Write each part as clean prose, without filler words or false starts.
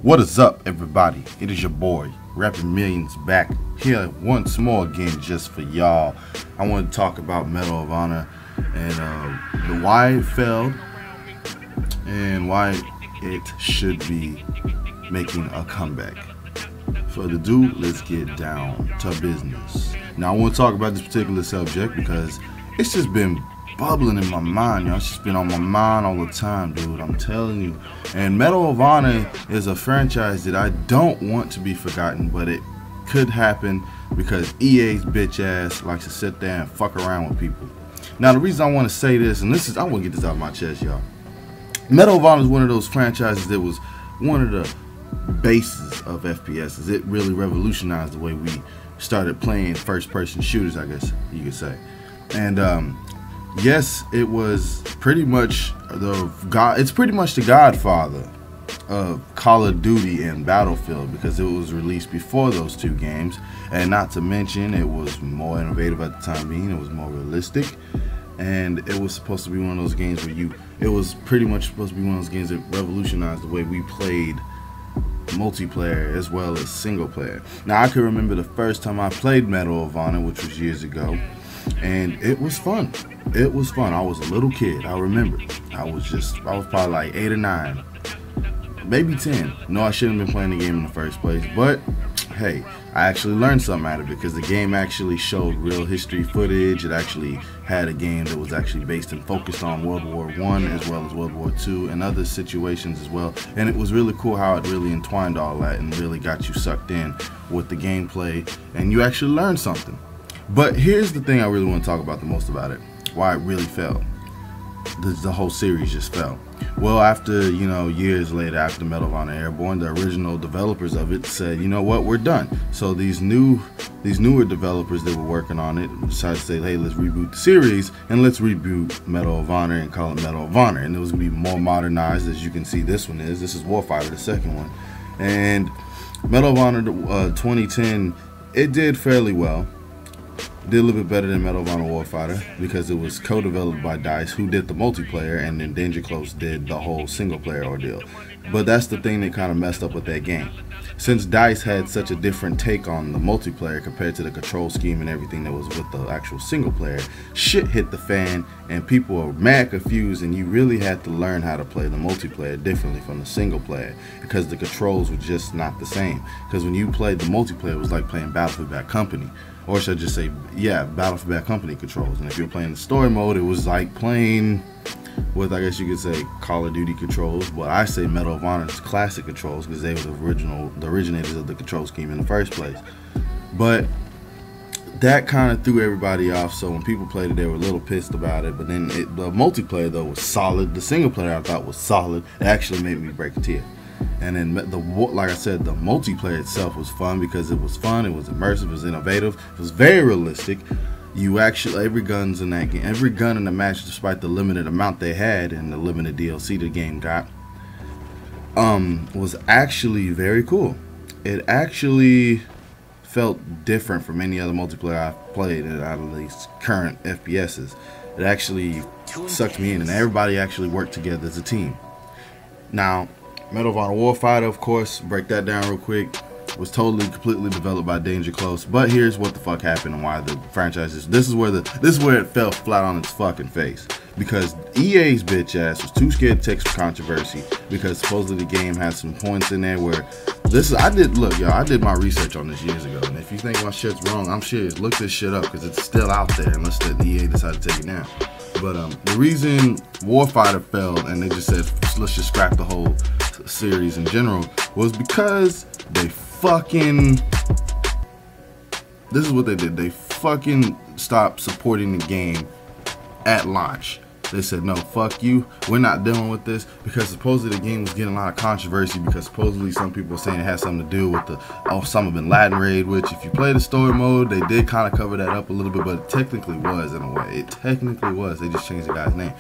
What is up, everybody? It is your boy, Rapping Millions, back here once more again just for y'all. I want to talk about Medal of Honor and why it failed and why it should be making a comeback. Further ado, let's get down to business. Now, I want to talk about this particular subject because it's just been bubbling in my mind, y'all. It's just been on my mind all the time, dude. I'm telling you. And Medal of Honor is a franchise that I don't want to be forgotten, but it could happen because EA's bitch ass likes to sit there and fuck around with people. Now, the reason I want to say this, and I want to get this out of my chest, y'all. Medal of Honor is one of those franchises that was one of the bases of FPSs. It really revolutionized the way we started playing first-person shooters, I guess you could say. And yes, it was pretty much it's pretty much the godfather of Call of Duty and Battlefield because it was released before those two games, and not to mention it was more innovative at the time being. It was more realistic, and it was supposed to be one of those games where it was pretty much supposed to be one of those games that revolutionized the way we played multiplayer as well as single player. Now, I can remember the first time I played Medal of Honor, which was years ago, and it was fun. It was fun. I was a little kid. I remember. I was probably like 8 or 9, maybe 10. No, I shouldn't have been playing the game in the first place, but hey, I actually learned something out of it because the game actually showed real history footage. It actually had a game that was actually based and focused on World War I as well as World War II and other situations as well. And it was really cool how it really entwined all that and really got you sucked in with the gameplay, and you actually learned something. But here's the thing I really want to talk about the most about it. Why it really fell. The whole series just fell. Well, after, years later, after Medal of Honor Airborne, the original developers of it said, you know what, we're done. So these newer developers that were working on it decided to say, hey, let's reboot the series and let's reboot Medal of Honor and call it Medal of Honor. And it was going to be more modernized, as you can see this one is. This is Warfighter, the second one. And Medal of Honor 2010, it did fairly well. Did a little bit better than Medal of Honor Warfighter because it was co-developed by DICE, who did the multiplayer, and then Danger Close did the whole single-player ordeal. But that's the thing that kind of messed up with that game. Since DICE had such a different take on the multiplayer compared to the control scheme and everything that was with the actual single-player, shit hit the fan, and people were mad confused, and you really had to learn how to play the multiplayer differently from the single-player because the controls were just not the same. Because when you played the multiplayer, it was like playing Battlefield Bad Company. Or should I just say, yeah, Battlefield Bad Company controls. And if you're playing the story mode, it was like playing with, I guess you could say, Call of Duty controls. But I say Medal of Honor's classic controls because they were the originators of the control scheme in the first place. But that kind of threw everybody off. So when people played it, they were a little pissed about it. But then the multiplayer, though, was solid. The single player I thought was solid. It actually made me break a tear. And then like I said, the multiplayer itself was fun because it was fun, it was immersive, it was innovative, it was very realistic. Every gun's in that game, every gun in the match, despite the limited amount they had and the limited DLC the game got, was actually very cool. It actually felt different from any other multiplayer I've played out of these current FPSs. It actually sucked me in, and everybody actually worked together as a team. Now, Medal of Honor Warfighter, of course, break that down real quick, was completely developed by Danger Close. But here's what the fuck happened and why the franchise is. This is where it fell flat on its fucking face. Because EA's bitch ass was too scared to take some controversy because supposedly the game had some points in there where I did my research on this years ago. And if you think my shit's wrong, I'm serious. Look this shit up because it's still out there unless the EA decided to take it down. But the reason Warfighter failed and they just said let's just scrap the whole series in general was because they this is what they did. They fucking stopped supporting the game at launch. They said, no, fuck you, we're not dealing with this, because supposedly the game was getting a lot of controversy because supposedly some people were saying it had something to do with the Osama bin Laden raid, which if you play the story mode, they did kind of cover that up a little bit, but it technically was in a way. It technically was. They just changed the guy's name.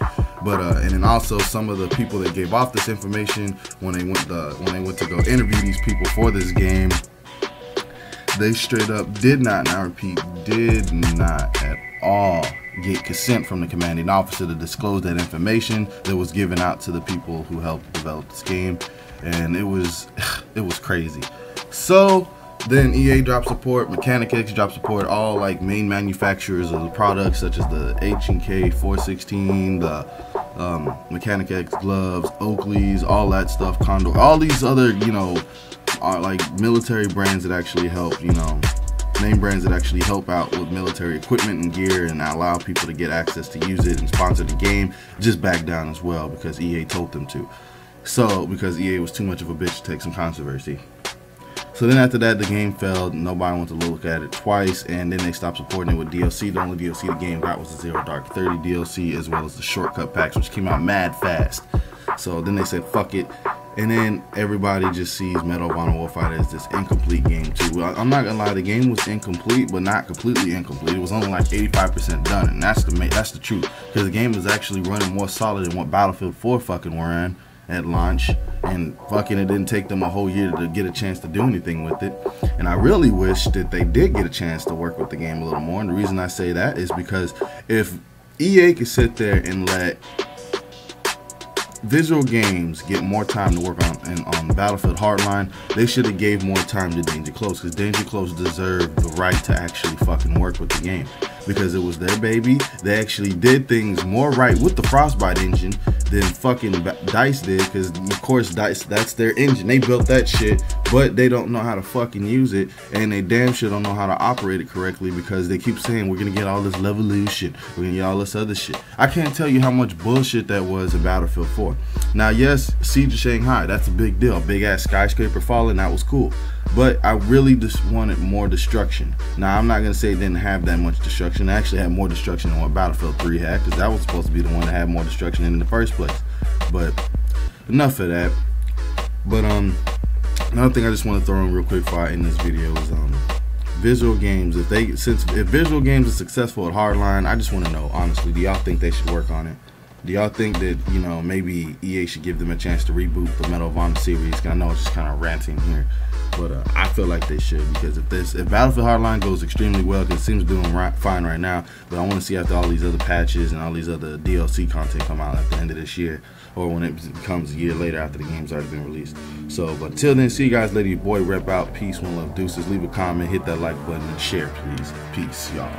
But and then also some of the people that gave off this information when they went to go interview these people for this game, they straight up did not, and I repeat, did not at all get consent from the commanding officer to disclose that information that was given out to the people who helped develop this game. and it was crazy. So then EA dropped support, Mechanic X dropped support, all like main manufacturers of the products such as the H&K 416, the Mechanic X gloves, Oakley's, all that stuff, Condor, all these other, you know, are like military brands that actually help, you know, name brands that actually help out with military equipment and gear and allow people to get access to use it and sponsor the game, just back down as well because EA told them to. So, because EA was too much of a bitch to take some controversy. So then after that, the game failed. Nobody wanted to look at it twice, and then they stopped supporting it with DLC. The only DLC the game got was the Zero Dark 30 DLC, as well as the shortcut packs, which came out mad fast. So then they said, fuck it. And then everybody just sees Medal of Honor Warfighter as this incomplete game too. Well, I'm not gonna lie, the game was incomplete, but not completely incomplete. It was only like 85% done, and that's the truth. Because the game was actually running more solid than what Battlefield 4 fucking ran at launch, and fucking it didn't take them a whole year to get a chance to do anything with it. And I really wish that they did get a chance to work with the game a little more. And the reason I say that is because if EA could sit there and let Visual Games get more time to work on Battlefield Hardline, they should have gave more time to Danger Close, because Danger Close deserved the right to actually fucking work with the game, because it was their baby. They actually did things more right with the Frostbite engine than fucking DICE did, because of course DICE, that's their engine, they built that shit, but they don't know how to fucking use it, and they damn sure don't know how to operate it correctly, because they keep saying we're gonna get all this Levolution, we're gonna get all this other shit. I can't tell you how much bullshit that was in Battlefield 4. Now yes, Siege of Shanghai, that's a big deal, big ass skyscraper falling, that was cool, but I really just wanted more destruction. Now I'm not gonna say it didn't have that much destruction. It actually had more destruction than what Battlefield 3 had, because that was supposed to be the one that had more destruction in the first place. But enough of that. But another thing I just want to throw in real quick before I end this video is Visual Games. If Visual Games is successful at Hardline, I just want to know honestly, do y'all think they should work on it? Do y'all think that, you know, maybe EA should give them a chance to reboot the Medal of Honor series? Cause I know it's just kind of ranting here, but I feel like they should, because if Battlefield Hardline goes extremely well, because it seems doing fine right now, but I want to see after all these other patches and all these other DLC content come out at the end of this year, or when it becomes a year later after the game's already been released. So, but until then, see you guys later. Your boy Rep out. Peace, one love, deuces. Leave a comment, hit that like button, and share, please. Peace, y'all.